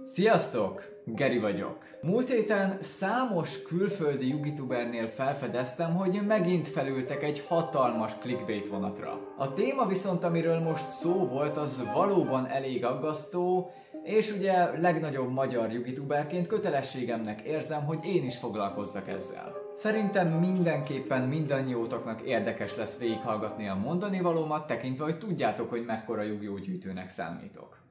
Sziasztok! Geri vagyok. Múlt héten számos külföldi Yugitubernél felfedeztem, hogy megint felültek egy hatalmas clickbait vonatra. A téma viszont, amiről most szó volt, az valóban elég aggasztó, és ugye legnagyobb magyar Yugituberként kötelességemnek érzem, hogy én is foglalkozzak ezzel. Szerintem mindenképpen mindannyiótoknak érdekes lesz végighallgatni a mondani valómat, tekintve, hogy tudjátok, hogy mekkora Yu-Gi-Oh! Gyűjtőnek számítok.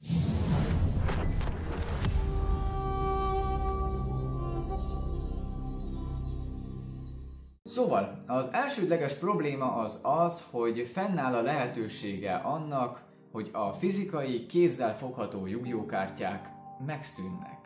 Szóval, az elsődleges probléma az, hogy fennáll a lehetősége annak, hogy a fizikai, kézzel fogható Yu-Gi-Oh! Kártyák megszűnnek.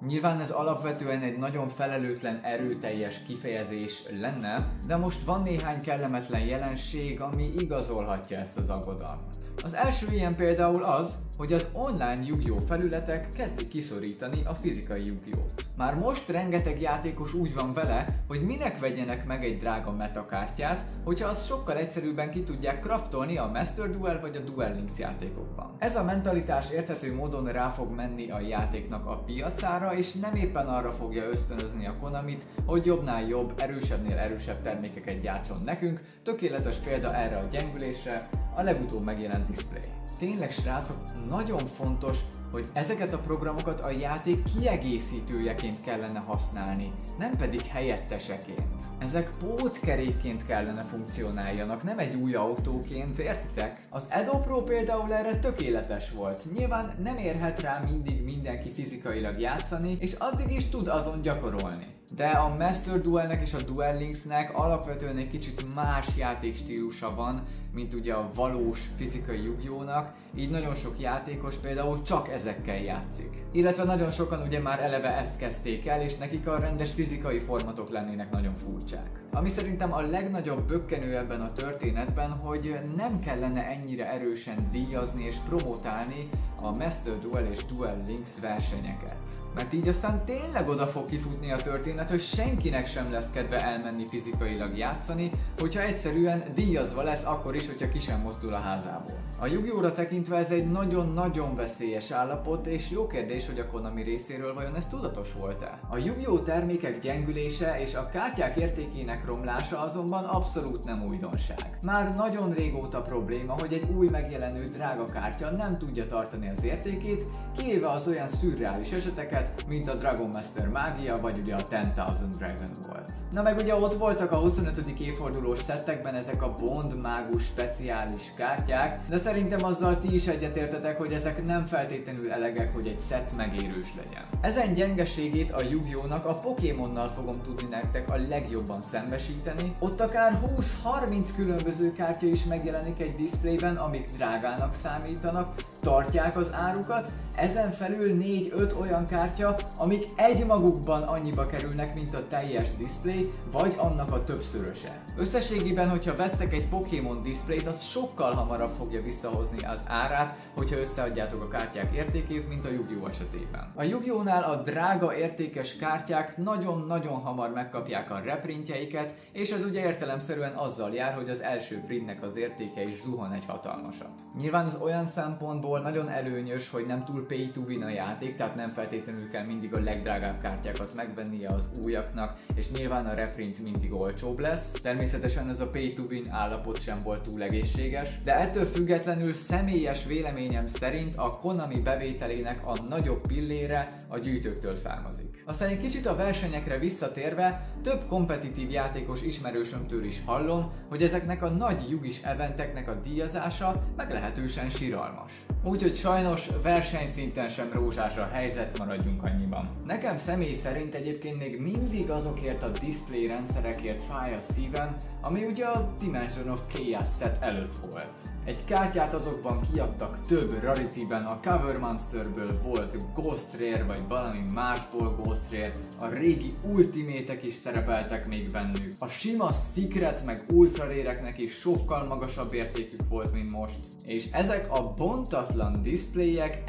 Nyilván ez alapvetően egy nagyon felelőtlen, erőteljes kifejezés lenne, de most van néhány kellemetlen jelenség, ami igazolhatja ezt az aggodalmat. Az első ilyen például az, hogy az online Yu-Gi-Oh! Felületek kezdik kiszorítani a fizikai Yu-Gi-Oh!-t. Már most rengeteg játékos úgy van vele, hogy minek vegyenek meg egy drága metakártyát, hogyha azt sokkal egyszerűbben ki tudják craftolni a Master Duel vagy a Duel Links játékokban. Ez a mentalitás érthető módon rá fog menni a játéknak a piacára, és nem éppen arra fogja ösztönözni a Konamit, hogy jobbnál jobb, erősebbnél erősebb termékeket gyártson nekünk. Tökéletes példa erre a gyengülésre a legutóbb megjelent display. Tényleg srácok, nagyon fontos, hogy ezeket a programokat a játék kiegészítőjeként kellene használni, nem pedig helyetteseként. Ezek pótkerékként kellene funkcionáljanak, nem egy új autóként, értitek? Az Edo Pro például erre tökéletes volt. Nyilván nem érhet rá mindig mindenki fizikailag játszani, és addig is tud azon gyakorolni. De a Master Duelnek és a Duel Linksnek alapvetően egy kicsit más játékstílusa van, mint ugye a valós fizikai Yu-Gi-Oh!-nak, így nagyon sok játékos például csak ezekkel játszik. Illetve nagyon sokan ugye már eleve ezt kezdték el, és nekik a rendes fizikai formatok lennének nagyon furcsák. Ami szerintem a legnagyobb bökkenő ebben a történetben, hogy nem kellene ennyire erősen díjazni és promotálni a Master Duel és Duel Links versenyeket. Mert így aztán tényleg oda fog kifutni a történet, hogy senkinek sem lesz kedve elmenni fizikailag játszani, hogyha egyszerűen díjazva lesz akkor is, hogyha ki sem mozdul a házából. A Yu-Gi-Oh!-ra tekintve ez egy nagyon-nagyon veszélyes állapot, és jó kérdés, hogy a Konami részéről vajon ez tudatos volt-e? A Yu-Gi-Oh! Termékek gyengülése és a kártyák értékének romlása azonban abszolút nem újdonság. Már nagyon régóta probléma, hogy egy új megjelenő drága kártya nem tudja tartani az értékét, kivéve az olyan szürreális eseteket, mint a Dragon Master Mágia, vagy ugye a 10,000 Dragon volt. Na meg ugye ott voltak a 25. évfordulós szettekben ezek a Bond mágus speciális kártyák, de szerintem azzal ti is egyetértetek, hogy ezek nem feltétlenül elegek, hogy egy szett megérős legyen. Ezen gyengeségét a Yu-Gi-Oh!-nak a Pokémonnal fogom tudni nektek a legjobban szembesíteni. Ott akár 20-30 különböző kártya is megjelenik egy diszplében, amik drágának számítanak, tartják az árukat, ezen felül 4-5 olyan kártya, amik egymagukban annyiba kerülnek, mint a teljes display, vagy annak a többszöröse. Összességében, hogyha vesztek egy Pokémon diszplét, az sokkal hamarabb fogja visszahozni az árát, hogyha összeadjátok a kártyák értékét, mint a Yu-Gi-Oh! Esetében. A Yu-Gi-Oh!-nál a drága értékes kártyák nagyon-nagyon hamar megkapják a reprintjeiket, és ez ugye értelemszerűen azzal jár, hogy az első printnek az értéke is zuhan egy hatalmasat. Nyilván az olyan szempontból nagyon előnyös, hogy nem túl pay to win a játék, tehát nem feltétlenül kell mindig a legdrágább kártyákat megvennie az újaknak, és nyilván a reprint mindig olcsóbb lesz. Természetesen ez a pay to win állapot sem volt túl egészséges, de ettől függetlenül személyes véleményem szerint a Konami bevételének a nagyobb pillére a gyűjtőktől származik. Aztán egy kicsit a versenyekre visszatérve, több kompetitív játékos ismerősömtől is hallom, hogy ezeknek a nagy jugis eventeknek a díjazása meglehetősen siralmas. Úgyhogy sajnos versenyszinten sem rózsás a helyzet, maradjunk annyiban. Nekem személy szerint egyébként még mindig azokért a display rendszerekért fáj a szívem, ami ugye a Dimension of Chaos set előtt volt. Egy kártyát azokban kiadtak több rarityben, a Cover Monsterből volt Ghost Rare, vagy valami másból Ghost Rare, a régi Ultimate-ek is szerepeltek még bennük. A sima Secret meg Ultra Rare-eknek is sokkal magasabb értékük volt, mint most. És ezek a bontatlan diszpléjek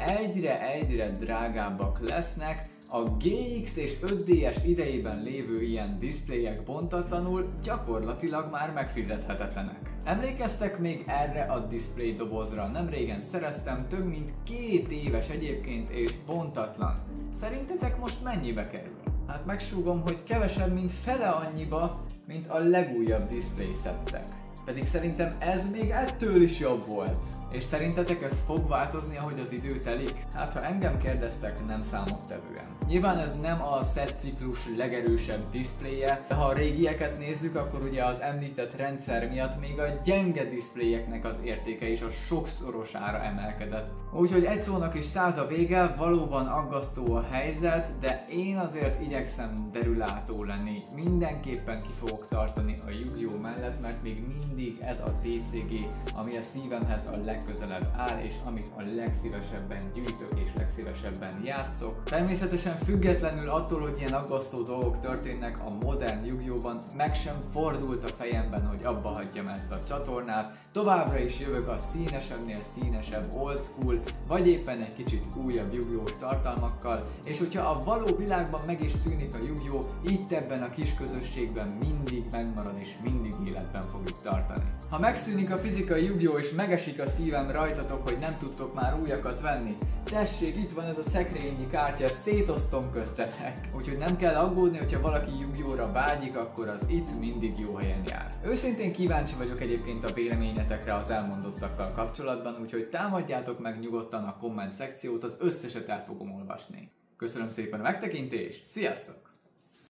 egyre drágábbak lesznek, A GX és 5DS idejében lévő ilyen diszpléjek bontatlanul gyakorlatilag már megfizethetetlenek. Emlékeztek még erre a display dobozra? Nem régen szereztem, több mint 2 éves egyébként és bontatlan. Szerintetek most mennyibe kerül? Hát megsúgom, hogy kevesebb, mint fele annyiba, mint a legújabb display szettek. Pedig szerintem ez még ettől is jobb volt. És szerintetek ez fog változni, ahogy az idő telik? Hát ha engem kérdeztek, nem számottevően. Nyilván ez nem a set ciklus legerősebb diszpléje, de ha a régieket nézzük, akkor ugye az említett rendszer miatt még a gyenge diszpléjeknek az értéke is a sokszorosára emelkedett. Úgyhogy egy szónak is 100 a vége, valóban aggasztó a helyzet, de én azért igyekszem derülátó lenni. Mindenképpen ki fogok tartani a Yu-Gi-Oh! Mellett, mert még mindig ez a TCG, ami a szívemhez a legközelebb áll, és amit a legszívesebben gyűjtök és legszívesebben játszok. Természetesen függetlenül attól, hogy ilyen aggasztó dolgok történnek a modern Yu-Gi-Oh!-ban, meg sem fordult a fejemben, hogy abba hagyjam ezt a csatornát. Továbbra is jövök a színesebbnél színesebb old school, vagy éppen egy kicsit újabb Yu-Gi-Oh! Tartalmakkal, és hogyha a való világban meg is szűnik a Yu-Gi-Oh!, itt ebben a kis közösségben mindig megmarad és mindig életben fogjuk tartani. Ha megszűnik a fizikai Yu-Gi-Oh! És megesik a szívem rajtatok, hogy nem tudtok már újakat venni, tessék, itt van ez a szekrényi kártya, szétosztom köztetek. Úgyhogy nem kell aggódni, hogyha valaki Yu-Gi-Oh!-ra vágyik, akkor az itt mindig jó helyen jár. Őszintén kíváncsi vagyok egyébként a véleményetekre az elmondottakkal kapcsolatban, úgyhogy támadjátok meg nyugodtan a komment szekciót, az összeset el fogom olvasni. Köszönöm szépen a megtekintést, sziasztok!